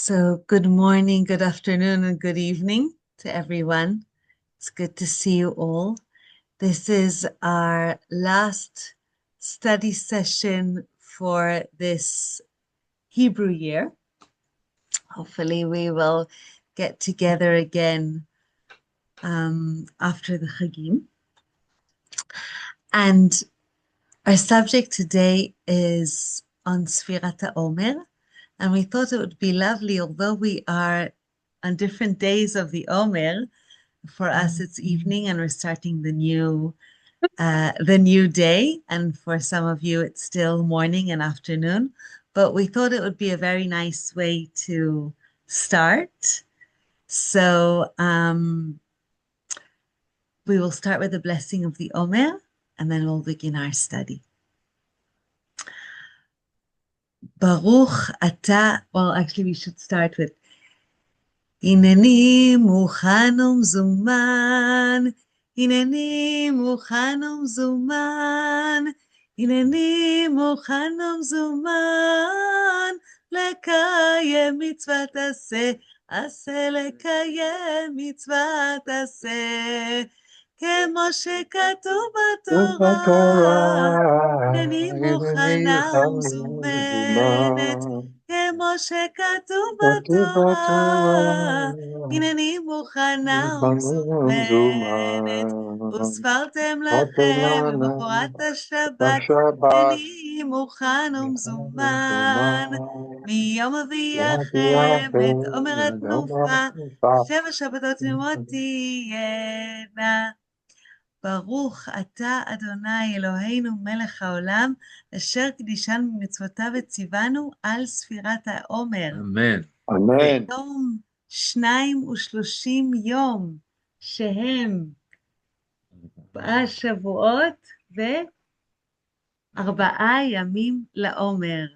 So good morning, good afternoon, and good evening to everyone. It's good to see you all. This is our last study session for this Hebrew year. Hopefully we will get together again after the Chagim. And our subject today is on Sfirat Omer. And we thought it would be lovely, although we are on different days of the Omer, for us it's evening and we're starting the new day. And for some of you, it's still morning and afternoon. But we thought it would be a very nice way to start. So we will start with the blessing of the Omer, and then we'll begin our study. Baruch ata, well, actually we should start with הנני מוכן ומזומן, הנני מוכן ומזומן, הנני מוכן ומזומן, לקיים מצוות עשה, עשה לקיים מצוות עשה, כמו שכתוב בתורה, הנני מוכנה ומזומנת, כמו שכתוב בתורה, הנני מוכנה ומזומנת, וספרתם לכם במחרת השבת, הנני מוכן ומזומן, מיום אביכם את עומר התנופה, 7 שבתות תמימות תהיינה. ברוך אתה אדוני אלוהינו מלך העולם, אשר קדישנו במצוותיו וציוונו על ספירת העומר. אמן. אמן. בתום 32 יום, שהם 4 שבועות ו4 ימים לעומר.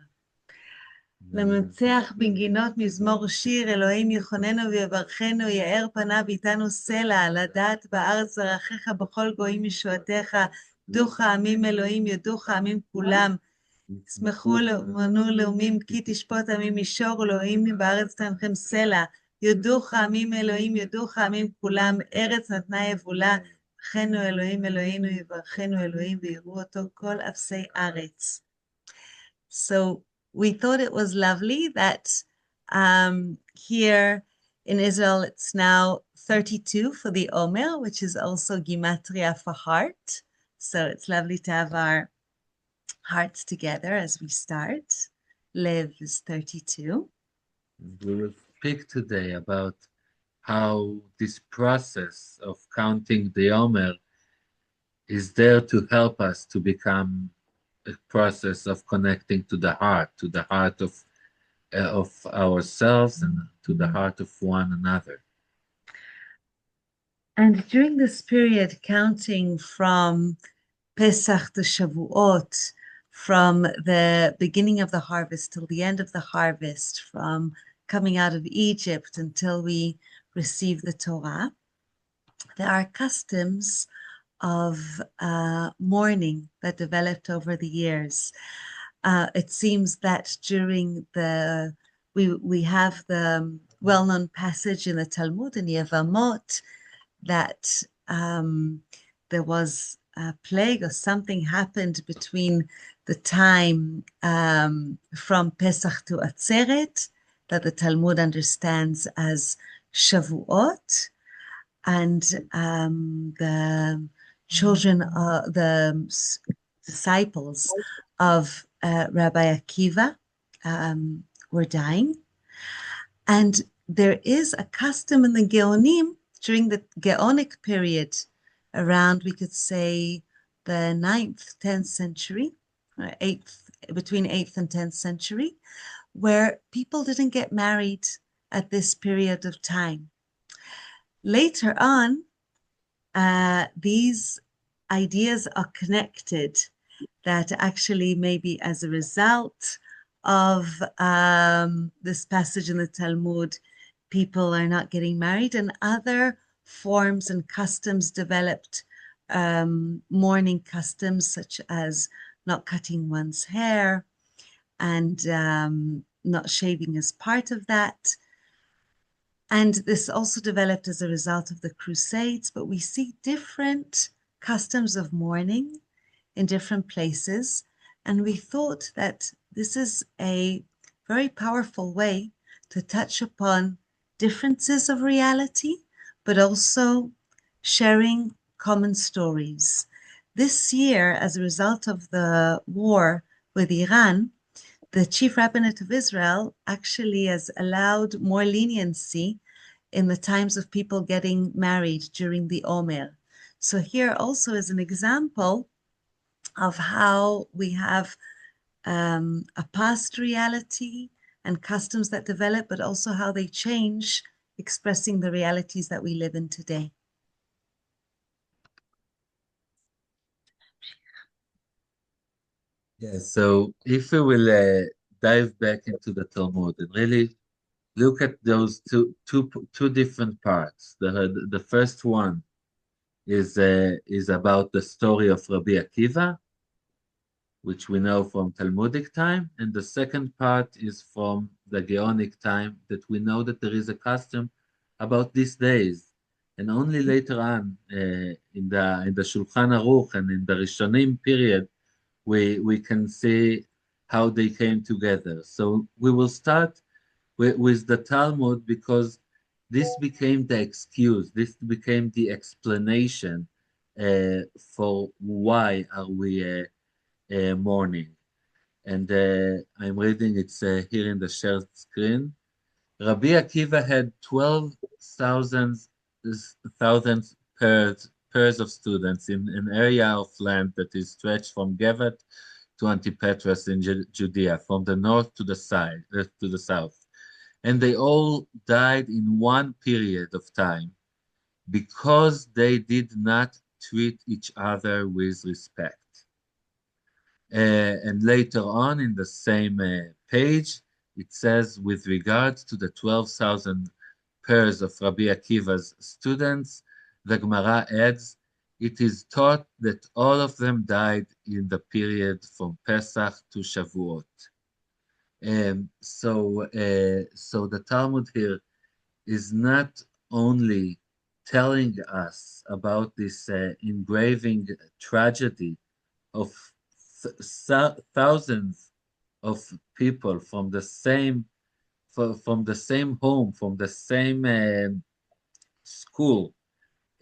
למנצח בנגינות מזמור שיר, אלוהים יחוננו ויברכנו, יאר פניו איתנו סלע, לדעת בארץ דרכיך בכל גויים ישועתך, דוך העמים אלוהים יודוך העמים כולם, שמחו ומנו לאומים כי תשפוט עמים מישור, אלוהים בארץ תנחם סלע, יודוך העמים אלוהים יודוך העמים כולם, ארץ נתנה יבולה, וכנו אלוהים אלוהינו יברכנו אלוהים ויראו אותו כל אפסי ארץ. So we thought it was lovely that here in Israel, it's now 32 for the Omer, which is also Gematria for heart. So it's lovely to have our hearts together as we start. Lev is 32. We will speak today about how this process of counting the Omer is there to help us to become a process of connecting to the heart of ourselves and to the heart of one another. And during this period, counting from Pesach to Shavuot, from the beginning of the harvest till the end of the harvest, from coming out of Egypt until we receive the Torah, there are customs of mourning that developed over the years. It seems that during we have the well-known passage in the Talmud in Yevamot that there was a plague or something happened between the time from Pesach to Atzeret, that the Talmud understands as Shavuot, and the children, the disciples of Rabbi Akiva were dying. And there is a custom in the Geonim during the Geonic period, around, we could say, the 9th, 10th century, between 8th and 10th century, where people didn't get married at this period of time. Later on, these ideas are connected, that actually maybe as a result of this passage in the Talmud, people are not getting married, and other forms and customs developed, mourning customs such as not cutting one's hair, and not shaving is part of that. And this also developed as a result of the Crusades, but we see different customs of mourning in different places. And we thought that this is a very powerful way to touch upon differences of reality, but also sharing common stories. This year, as a result of the war with Iran, the Chief Rabbinate of Israel actually has allowed more leniency in the times of people getting married during the Omer. So here also is an example of how we have a past reality and customs that develop, but also how they change, expressing the realities that we live in today. Yeah, so if we will dive back into the Talmud and really look at those two different parts. The first one is about the story of Rabbi Akiva, which we know from Talmudic time, and the second part is from the Geonic time, that we know that there is a custom about these days, and only later on in the Shulchan Aruch and in the Rishonim period we can see how they came together. So we will start with the Talmud, because this became the excuse, this became the explanation for why are we mourning. And I'm reading, it's here in the shared screen. Rabbi Akiva had 12,000 pairs of students in an area of land that is stretched from Gevat to Antipatris in Judea, from the north to the south. And they all died in one period of time because they did not treat each other with respect. And later on in the same page, it says, with regards to the 12,000 pairs of Rabbi Akiva's students, the Gemara adds, it is taught that all of them died in the period from Pesach to Shavuot. So the Talmud here is not only telling us about this engraving tragedy of thousands of people from the same home, from the same school,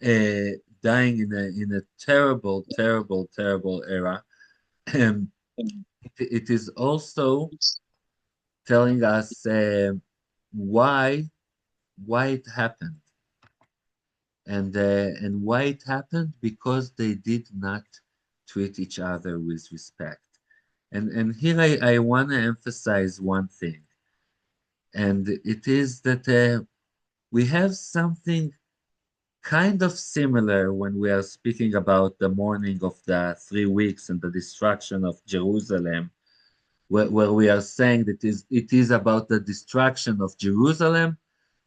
dying in a terrible era. It is also telling us why it happened, and why it happened, because they did not treat each other with respect. And here I want to emphasize one thing, and it is that we have something kind of similar when we are speaking about the mourning of the 3 weeks and the destruction of Jerusalem, where we are saying that it is about the destruction of Jerusalem,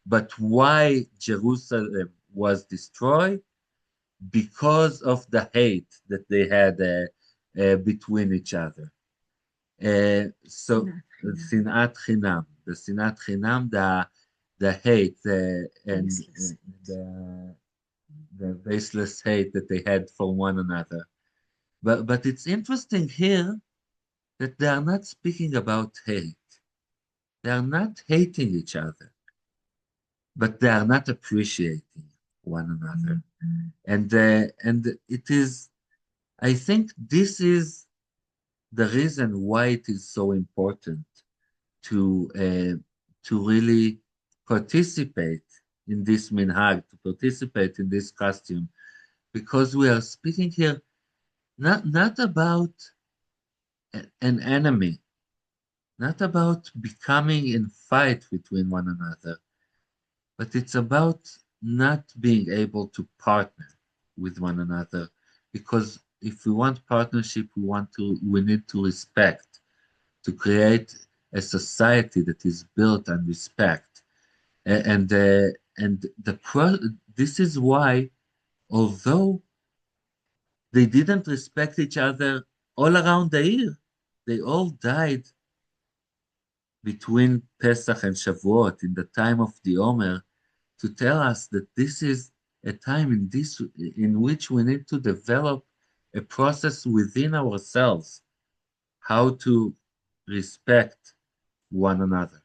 but why Jerusalem was destroyed? Because of the hate that they had between each other. So Sinat Chinam, the Sinat Chinam, the hate and the baseless hate that they had for one another. But it's interesting here that they are not speaking about hate. They are not hating each other, but they are not appreciating one another. And it is, I think this is the reason why it is so important to really participate in this minhag, to participate in this costume, because we are speaking here not about an enemy, not about becoming in fight between one another, but it's about not being able to partner with one another, because if we want partnership, we need to respect, to create a society that is built on respect, and this is why, although they didn't respect each other all around the year, they all died between Pesach and Shavuot in the time of the Omer to tell us that this is a time in which we need to develop a process within ourselves, how to respect one another.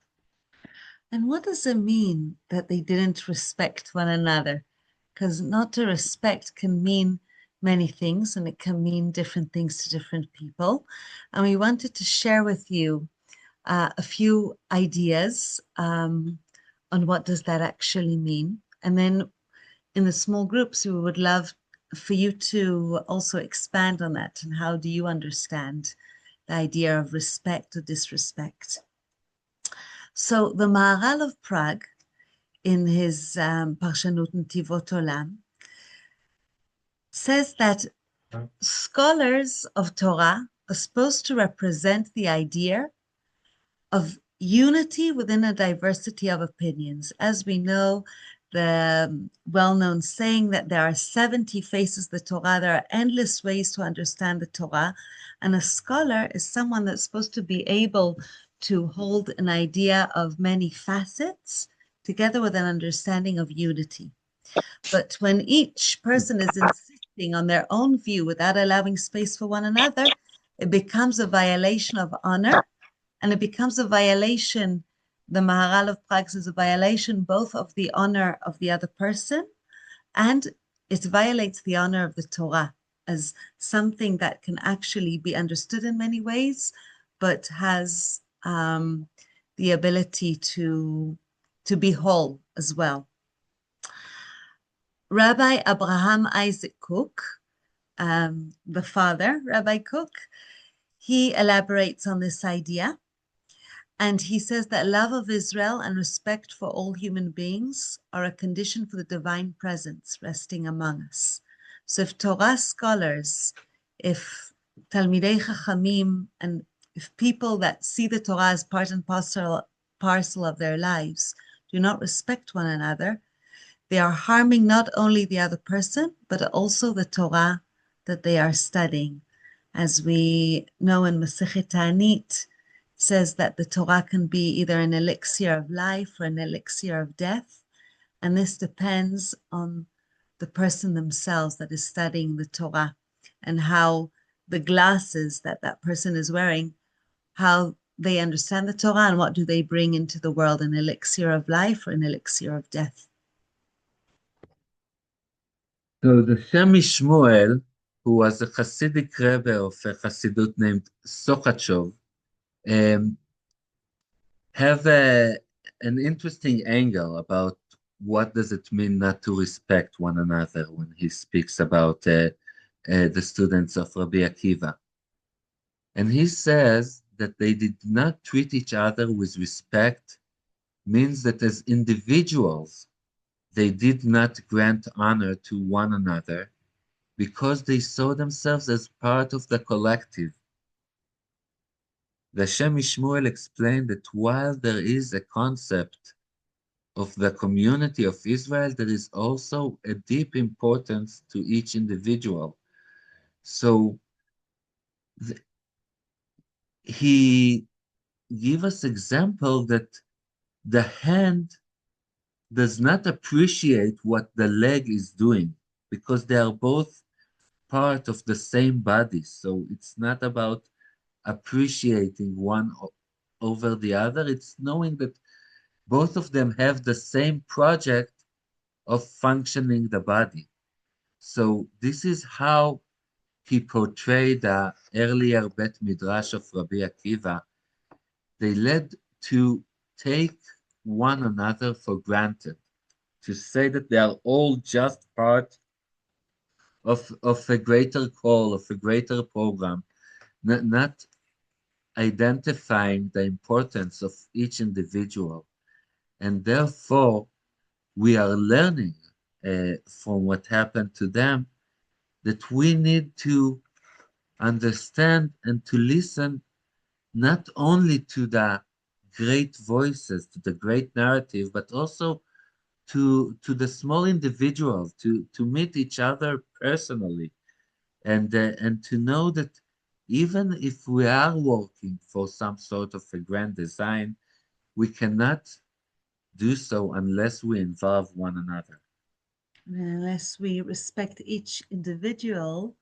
And what does it mean that they didn't respect one another? Because not to respect can mean many things, and it can mean different things to different people. And we wanted to share with you a few ideas on what does that actually mean. And then in the small groups, we would love for you to also expand on that. And how do you understand the idea of respect or disrespect? So the Maharal of Prague, in his Parshanut Netivot Olam, says that scholars of Torah are supposed to represent the idea of unity within a diversity of opinions. As we know, the well-known saying that there are 70 faces of the Torah, there are endless ways to understand the Torah, and a scholar is someone that's supposed to be able to hold an idea of many facets together with an understanding of unity. But when each person is insisting on their own view without allowing space for one another, it becomes a violation of honor, and it becomes a violation. The Maharal of Prague is a violation both of the honor of the other person, and it violates the honor of the Torah as something that can actually be understood in many ways, but has the ability to be whole as well. Rabbi Abraham Isaac Cook, the father, Rabbi Cook, he elaborates on this idea. And he says that love of Israel and respect for all human beings are a condition for the divine presence resting among us. So if Torah scholars, if Talmidei Chachamim, and if people that see the Torah as part and parcel of their lives do not respect one another, they are harming not only the other person, but also the Torah that they are studying. As we know in Masechet Ta'anit, says that the Torah can be either an elixir of life or an elixir of death. And this depends on the person themselves that is studying the Torah and how the glasses that that person is wearing, how they understand the Torah and what do they bring into the world, an elixir of life or an elixir of death. So the Shem Shmuel, who was a Hasidic Rebbe of a Hasidut named Sochachov, have an interesting angle about what does it mean not to respect one another when he speaks about the students of Rabbi Akiva. And he says that they did not treat each other with respect means that as individuals, they did not grant honor to one another because they saw themselves as part of the collective. The Shem Shmuel explained that while there is a concept of the community of Israel, there is also a deep importance to each individual. So he gave us example that the hand does not appreciate what the leg is doing because they are both part of the same body. So it's not about appreciating one over the other. It's knowing that both of them have the same project of functioning the body. So this is how he portrayed the earlier Bet Midrash of Rabbi Akiva. They led to take one another for granted, to say that they are all just part of a greater call, of a greater program, not identifying the importance of each individual. And therefore, we are learning from what happened to them that we need to understand and to listen not only to the great voices, to the great narrative, but also to the small individuals, to meet each other personally, and to know that even if we are working for some sort of a grand design, we cannot do so unless we involve one another. Unless we respect each individual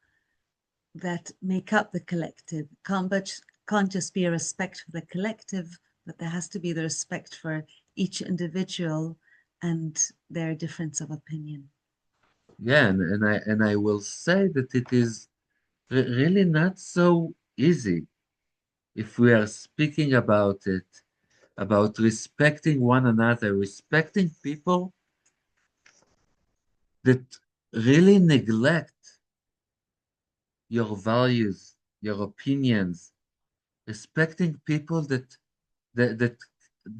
that make up the collective. Can't just be a respect for the collective, but there has to be the respect for each individual and their difference of opinion. Yeah, and I will say that it is really not so easy if we are speaking about it, about respecting one another, respecting people that really neglect your values, your opinions, respecting people that that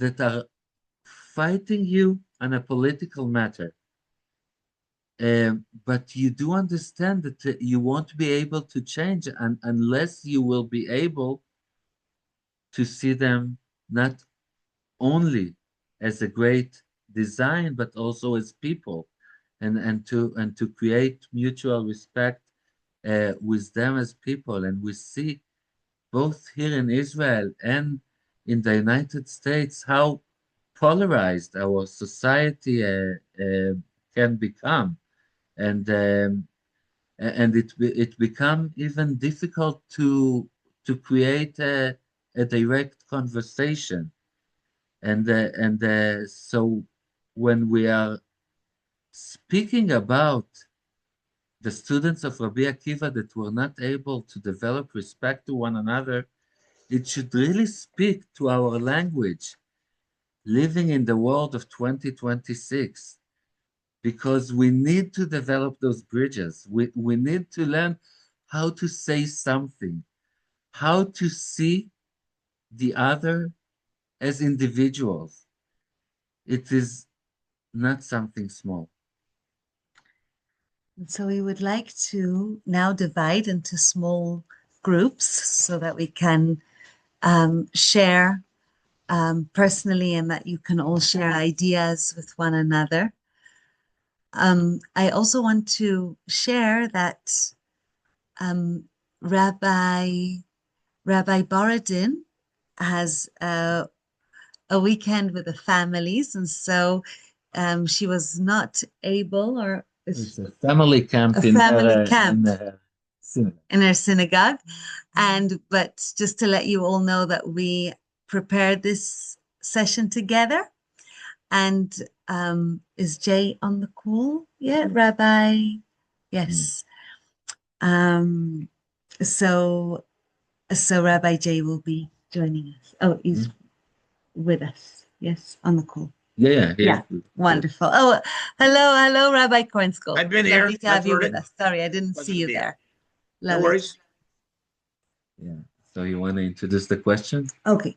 that are fighting you on a political matter. But you do understand that you won't be able to change unless you will be able to see them not only as a great design, but also as people, and to create mutual respect with them as people. And we see both here in Israel and in the United States how polarized our society can become, and it become even difficult to create a direct conversation, and so when we are speaking about the students of Rabbi Akiva that were not able to develop respect to one another, it should really speak to our language living in the world of 2026, because we need to develop those bridges. We need to learn how to say something, how to see the other as individuals. It is not something small. And so we would like to now divide into small groups so that we can share personally and that you can all share ideas with one another. I also want to share that Rabbi Borodin has a weekend with the families, and so she was not able, or It's a family camp a in family her, camp synagogue. in her synagogue. But just to let you all know that we prepared this session together. And is Jay on the call? Yeah, Rabbi. Yes. So Rabbi Jay will be joining us. Oh, he's with us. Yes, on the call. Yeah. Wonderful. Oh, hello, Rabbi Kornsgold. I've been here. Lovely to have you with learning. us. Sorry, I didn't Pleasure see to you be here. there. No worries. Yeah. So you want to introduce the question? Okay.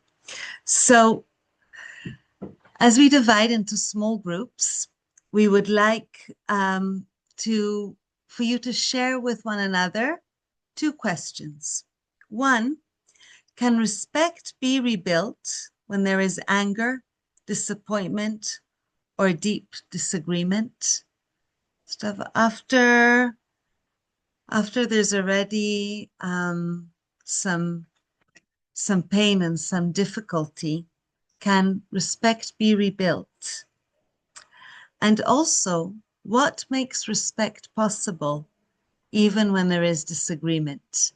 So as we divide into small groups, we would like for you to share with one another two questions. One, can respect be rebuilt when there is anger, disappointment, or deep disagreement? Stuff after there's already some pain and some difficulty, can respect be rebuilt? And also, what makes respect possible even when there is disagreement?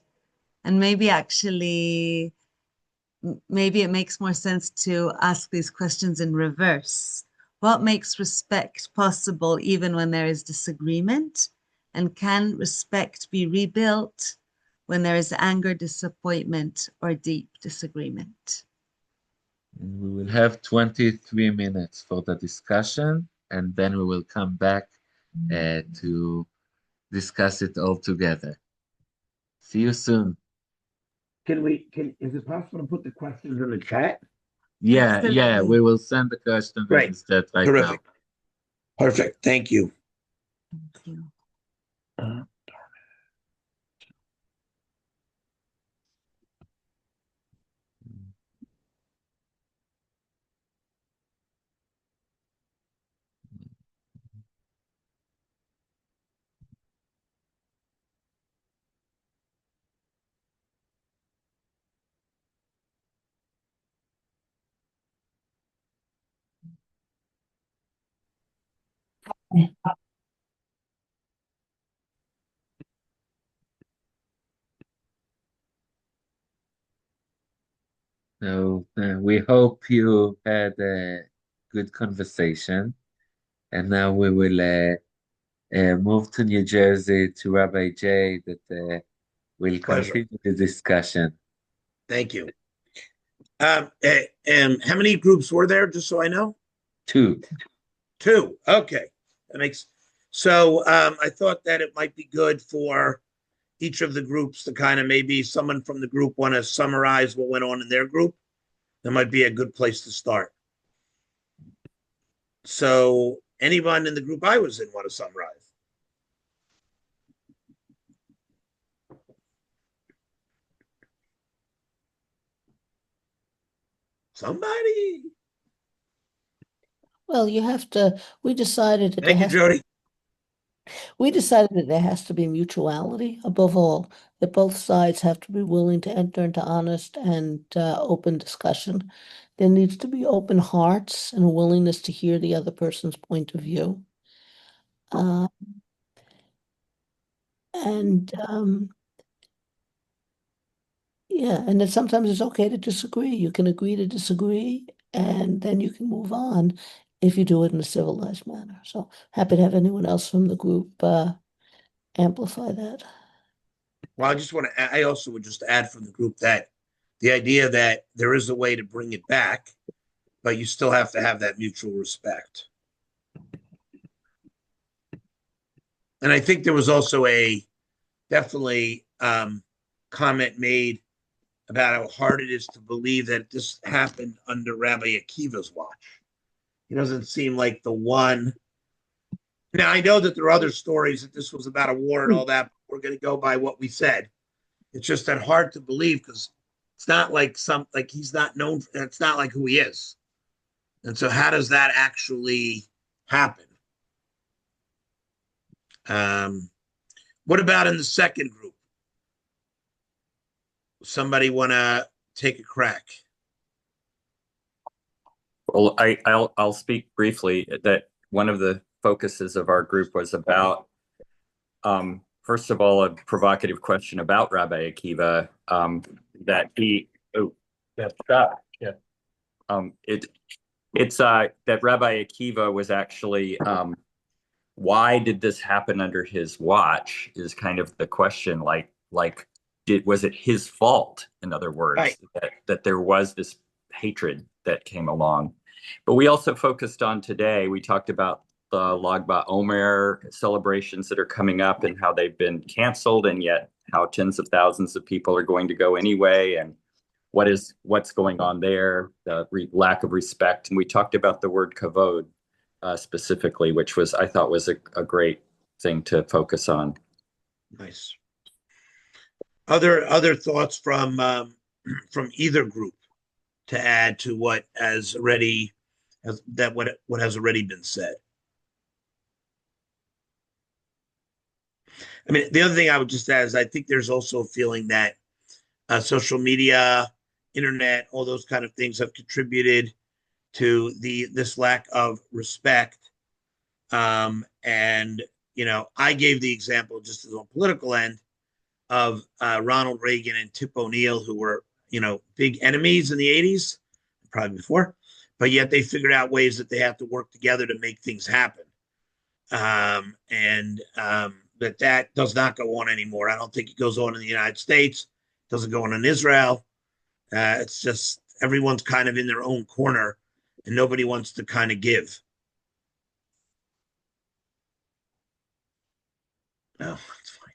And maybe it makes more sense to ask these questions in reverse. What makes respect possible even when there is disagreement? And can respect be rebuilt when there is anger, disappointment, or deep disagreement? And we will have 23 minutes for the discussion, and then we will come back to discuss it all together. See you soon. Is it possible to put the questions in the chat? Yeah, Absolutely. we will send the questions in Great. the chat right Terrific. now. Perfect. Thank you. Thank you. So we hope you had a good conversation. And now we will move to New Jersey to Rabbi J that will continue the discussion. Thank you. How many groups were there, just so I know? Two. Okay. That makes so I thought that it might be good for each of the groups to kind of maybe someone from the group want to summarize what went on in their group. That might be a good place to start. So anyone in the group I was in want to summarize? Somebody. Well, you have to, we decided that Thank you, Jody. we decided that there has to be mutuality above all, that both sides have to be willing to enter into honest and open discussion. There needs to be open hearts and a willingness to hear the other person's point of view. Yeah, and that sometimes it's okay to disagree. You can agree to disagree, and then you can move on if you do it in a civilized manner. So happy to have anyone else from the group amplify that. Well, I also would just add from the group that the idea that there is a way to bring it back, but you still have to have that mutual respect. And I think there was also definitely comment made about how hard it is to believe that this happened under Rabbi Akiva's watch. He doesn't seem like the one. Now, I know that there are other stories that this was about a war and all that. But we're going to go by what we said. It's just that hard to believe because it's not like he's not known. It's not like who he is. And so how does that actually happen? What about in the second group? Somebody want to take a crack? Well, I'll speak briefly that one of the focuses of our group was about, first of all, a provocative question about Rabbi Akiva, that he, it's that Rabbi Akiva was actually, why did this happen under his watch is kind of the question, was it his fault, in other words, right, that there was this hatred that came along? But we also focused on today, we talked about the Lag Omer celebrations that are coming up and how they've been canceled, and yet how tens of thousands of people are going to go anyway, and what's going on there, the lack of respect. And we talked about the word kavod specifically, which I thought was a great thing to focus on. Nice. Other thoughts from either group to add to what has already been said? I mean, the other thing I would just add is I think there's also a feeling that social media, internet, all those kind of things have contributed to this lack of respect. And I gave the example just as a political end of Ronald Reagan and Tip O'Neill, who were big enemies in the 80s, probably before, but yet they figured out ways that they have to work together to make things happen. That does not go on anymore. I don't think it goes on in the United States. It doesn't go on in Israel. It's just everyone's kind of in their own corner and nobody wants to kind of give. No, it's fine.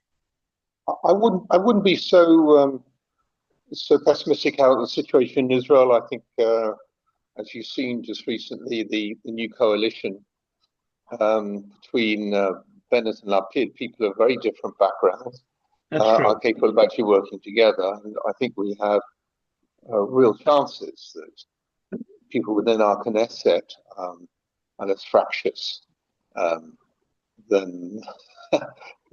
I wouldn't be so pessimistic about the situation in Israel. I think, as you've seen just recently, the new coalition between Bennett and Lapid, people of very different backgrounds are capable of actually working together. And I think we have real chances that people within our Knesset are less fractious than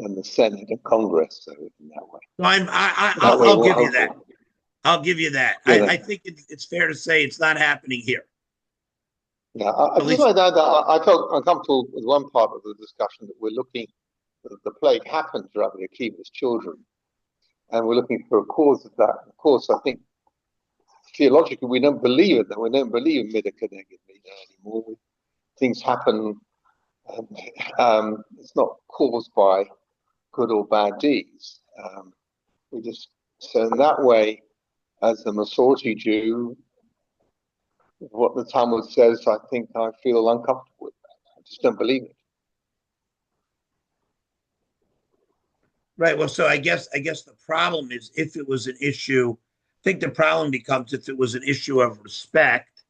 the Senate and Congress. So in that way, I'll give you that. I'll give you that. I think it's fair to say it's not happening here. Yeah, I just like that. I felt uncomfortable with one part of the discussion that we're looking. The plague happened to Rabbi Akiva's children, and we're looking for a cause of that. Of course, I think theologically we don't believe it. That we don't believe in Mida Keneged Mida anymore. Things happen, and it's not caused by good or bad deeds. We just so in that way, as a Masorti Jew, what the Talmud says, I think I feel uncomfortable with that. I just don't believe it. Right. Well, so I guess the problem is if it was an issue, I think the problem becomes if it was an issue of respect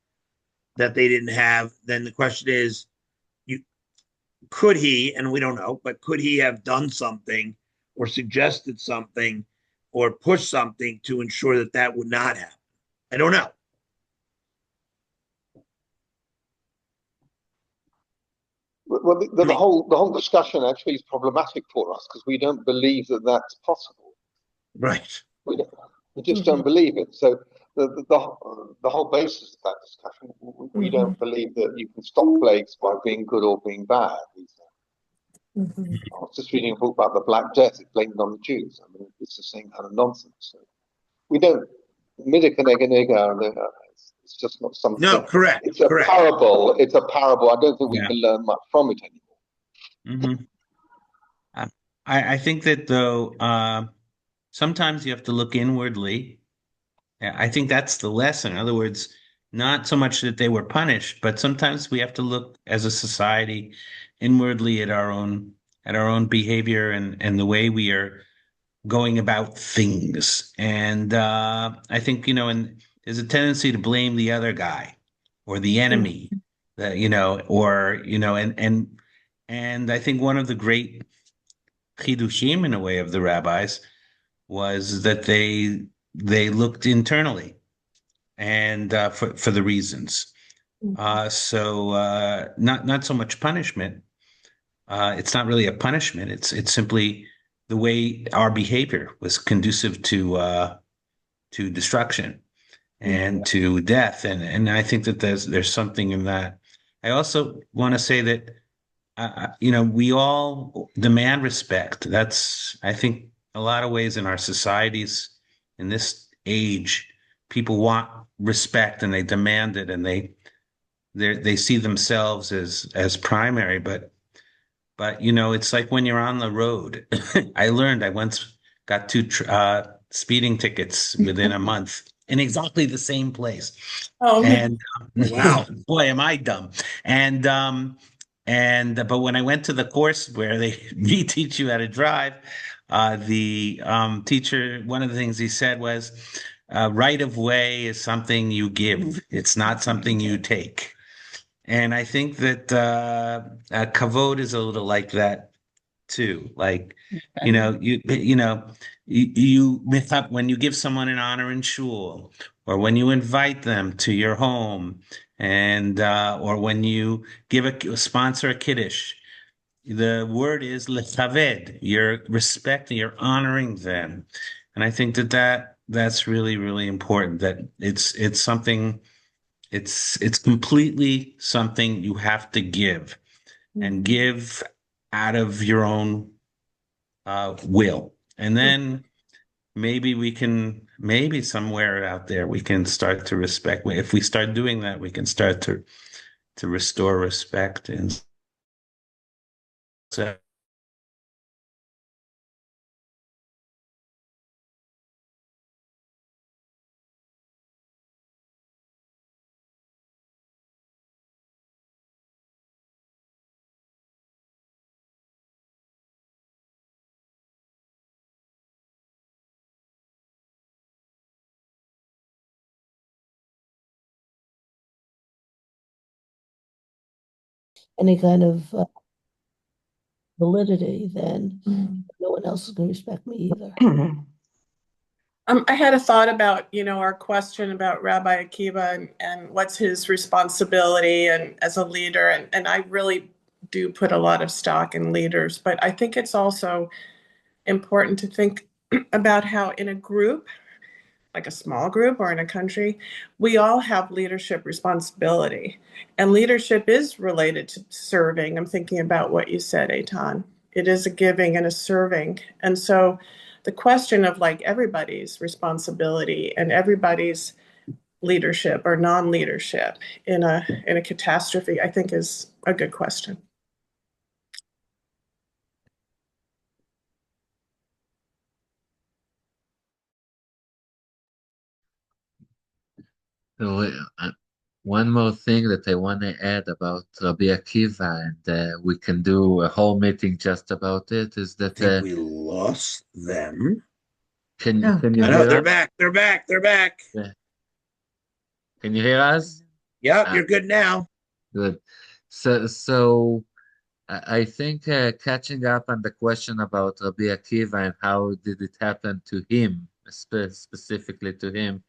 that they didn't have, then the question is, could he, and we don't know, but could he have done something or suggested something or pushed something to ensure that that would not happen? I don't know. Well, the whole discussion actually is problematic for us because we don't believe that that's possible. Right. We just don't believe it. So the whole basis of that discussion, we don't believe that you can stop plagues by being good or being bad. I was just reading a book about the Black Death. It blamed it on the Jews. I mean, it's the same kind of nonsense. So we don't. It's just not something. No, correct. It's a parable. It's a parable. I don't think we can learn much from it anymore. I think that though, sometimes you have to look inwardly. I think that's the lesson. In other words, not so much that they were punished, but sometimes we have to look as a society inwardly at our own behavior and the way we are going about things. And I think, and there's a tendency to blame the other guy or the enemy, and I think one of the great chidushim in a way of the rabbis was that they looked internally and for the reasons. So not so much punishment. It's not really a punishment. It's simply the way our behavior was conducive to destruction and to death, and I think that there's something in that. I also want to say that we all demand respect. That's, I think, a lot of ways in our societies in this age, people want respect and they demand it, and they see themselves as primary, but it's like when you're on the road. I once got 2 speeding tickets within a month in exactly the same place. Oh, and wow, boy, am I dumb. But when I went to the course where they reteach you how to drive, the teacher, one of the things he said was, right of way is something you give. It's not something you take. And I think that kavod is a little like that too. Like, you when you give someone an honor in shul, or when you invite them to your home, and or when you sponsor a kiddush, the word is lechaved. You're respecting, you're honoring them, and I think that's really, really important. That it's something. It's completely something you have to give, and give out of your own will. And then maybe somewhere out there we can start to respect. If we start doing that, we can start to restore respect. And so any kind of validity, then no one else is going to respect me either. I had a thought about, our question about Rabbi Akiva and what's his responsibility and as a leader. And I really do put a lot of stock in leaders, but I think it's also important to think about how in a group, like a small group or in a country, we all have leadership responsibility. And leadership is related to serving. I'm thinking about what you said, Eitan. It is a giving and a serving. And so the question of like everybody's responsibility and everybody's leadership or non-leadership in a catastrophe, I think is a good question. So, one more thing that I want to add about Rabbi Akiva, and we can do a whole meeting just about it, is I that think we lost them. can Oh, you I hear know, they're us? back. They're back. They're back. Yeah. Can you hear us? Yep, you're good now. Good. So I think catching up on the question about Rabbi Akiva and how did it happen to him, specifically to him.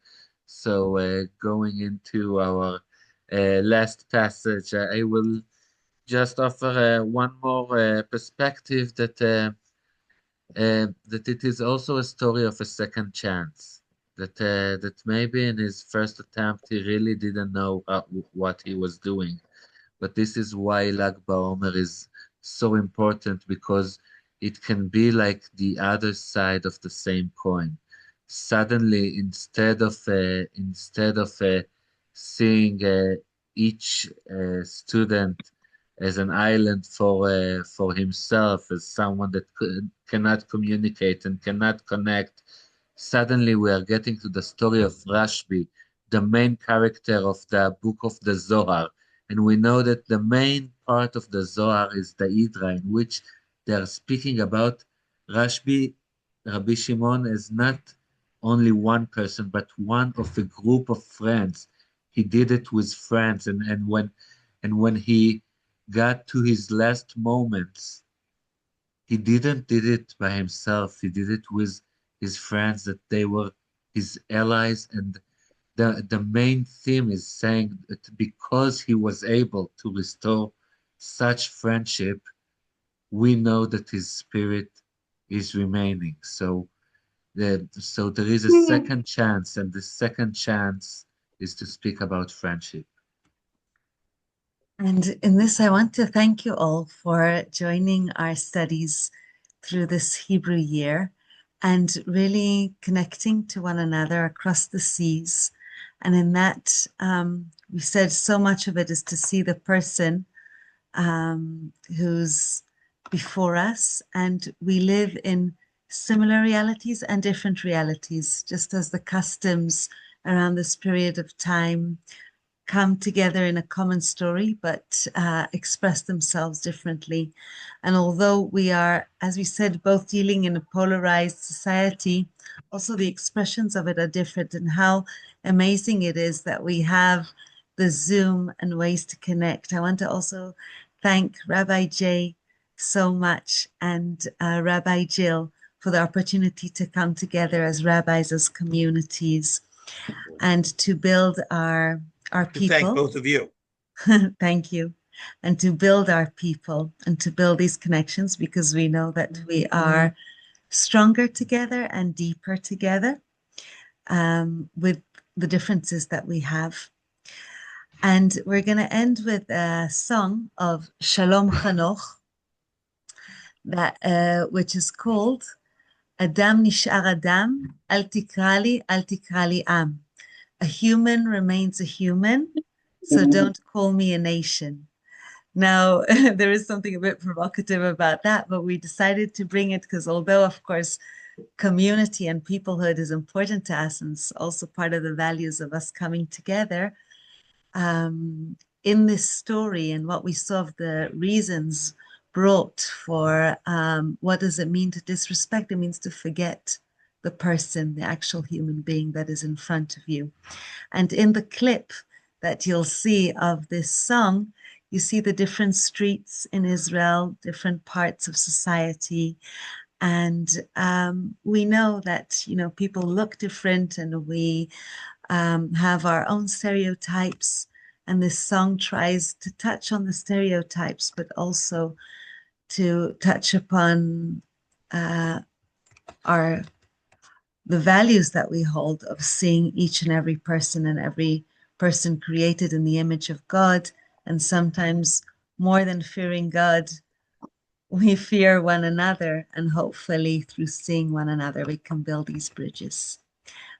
So going into our last passage, I will just offer one more perspective that it is also a story of a second chance. That maybe in his first attempt he really didn't know what he was doing. But this is why Lag BaOmer is so important, because it can be like the other side of the same coin. Suddenly, instead of seeing each student as an island for himself, as someone that cannot communicate and cannot connect, suddenly we are getting to the story of Rashbi, the main character of the book of the Zohar. And we know that the main part of the Zohar is the Idra, in which they are speaking about Rashbi, Rabbi Shimon, as not only one person, but one of a group of friends. He did it with friends, and when he got to his last moments, he didn't did it by himself. He did it with his friends, that they were his allies. And the main theme is saying that because he was able to restore such friendship, we know that his spirit is remaining. So there is a second chance, and the second chance is to speak about friendship. And in this, I want to thank you all for joining our studies through this Hebrew year and really connecting to one another across the seas. And in that, we said so much of it is to see the person who's before us, and we live in similar realities and different realities, just as the customs around this period of time come together in a common story, but express themselves differently. And although we are, as we said, both dealing in a polarized society, also the expressions of it are different, and how amazing it is that we have the Zoom and ways to connect. I want to also thank Rabbi Jay so much, and Rabbi Jill, for the opportunity to come together as rabbis, as communities, and to build our people. Thank both of you. Thank you. And to build our people and to build these connections, because we know that we are stronger together and deeper together with the differences that we have. And we're going to end with a song of Shalom Chanoch, which is called Adam Nish'ar Adam, Al Tikra Li Am. A human remains a human, so don't call me a nation. Now, there is something a bit provocative about that, but we decided to bring it because although, of course, community and peoplehood is important to us, and it's also part of the values of us coming together, in this story and what we saw of the reasons brought for what does it mean to disrespect? It means to forget the person, the actual human being that is in front of you. And in the clip that you'll see of this song, you see the different streets in Israel, different parts of society. And we know that, people look different, and we have our own stereotypes. And this song tries to touch on the stereotypes, but also to touch upon the values that we hold of seeing each and every person and every person created in the image of God. And sometimes more than fearing God, we fear one another, and hopefully through seeing one another, we can build these bridges.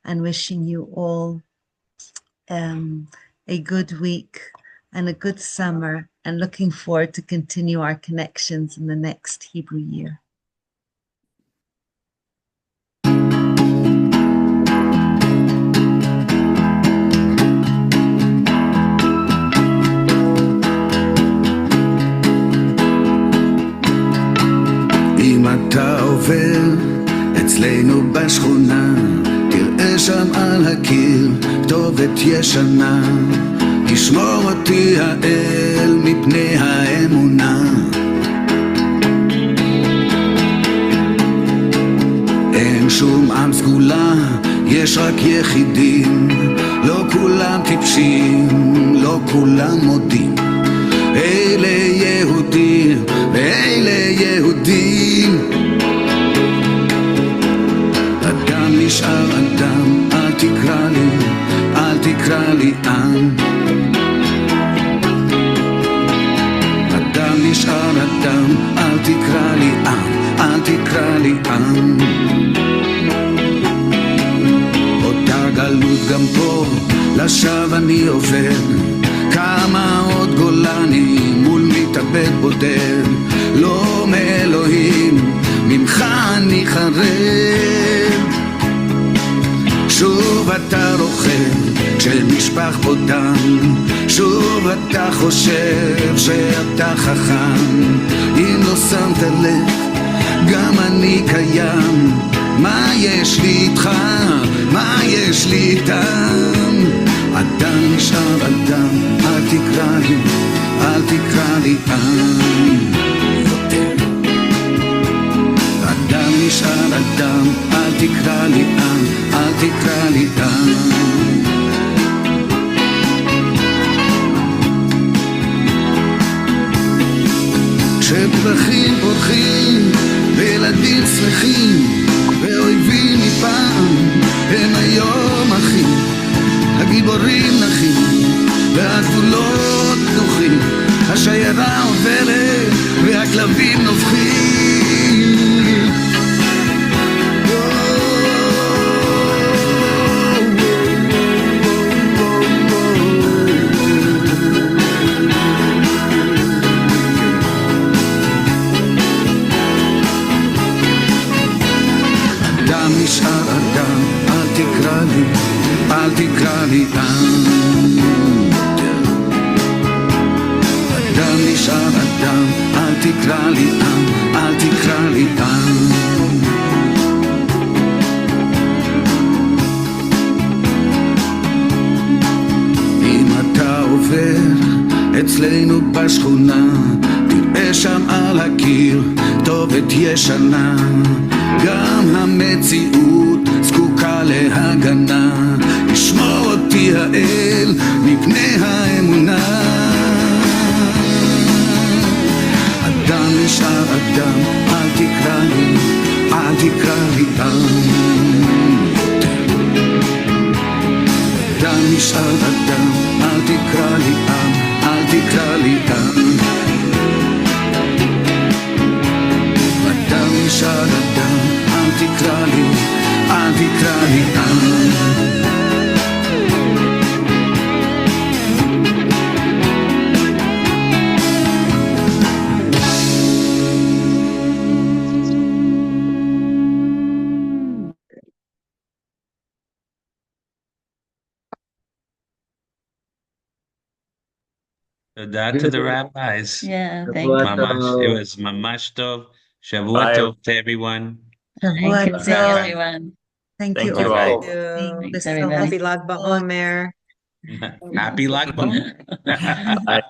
And wishing you all a good week and a good summer, and looking forward to continue our connections in the next Hebrew year. אם אתה עובר אצלנו בשכונה, תראה שם על הקיר כתובת ישנה, ישמור אותי האל מפני האמונה. אין שום עם סגולה, יש רק יחידים, לא כולם טיפשים, לא כולם מודים. אלה יהודים ואלה יהודים. אדם נשאר אדם, אל תקרא לי, אל תקרא לי עם. אדם נשאר אדם, אל תקרא לי עם, אל תקרא לי עם. אותה גלות גם פה, לשווא אני עובר, כמה עוד גולני מול מתאבד בודד, לא מאלוהים, ממך אני חרד. שוב אתה רוכב כשנשפך פה דם, שוב אתה חושב שאתה חכם, אם לא שמת לב גם אני קיים. מה יש לי איתך, מה יש לי איתם? אדם נשאר אדם, אל תקרא לי, אל תקרא לי עם. אדם נשאר אדם, אל תקרא לי עם, אל תקרא לי עם. כשפרחים פורחים וילדים שמחים ואויבים מפעם הם היום אחים, הגיבורים נחים והגבולות פתוחים, השיירה עוברת והכלבים נובחים. אדם נשאר אדם, אל תקרא לי, אל תקרא לי עם. אדם נשאר אדם, אל תקרא לי עם, אל תקרא לי עם. אם אתה עובר אצלנו בשכונה, תראה שם על הקיר כתובת ישנה, גם המציאות זקוקה להגנה, ישמור אותי האל מפני האמונה. אדם נשאר אדם, אל תקרא לי, אל תקרא לי עם. אדם נשאר אדם, אל תקרא לי עם, אל תקרא לי עם. אדם נשאר אדם, אל תקרא לי, אל תקרא לי עם. תודה to the rabbis. Yeah, thank שבוע you. ממש, it טוב. was ממש טוב. שבוע Bye. טוב to everyone. Thank you, everyone. Thank Thank you you all. all. Thanks, Besel everybody. Happy Lag BaOmer. Happy Lag BaOmer. Bye.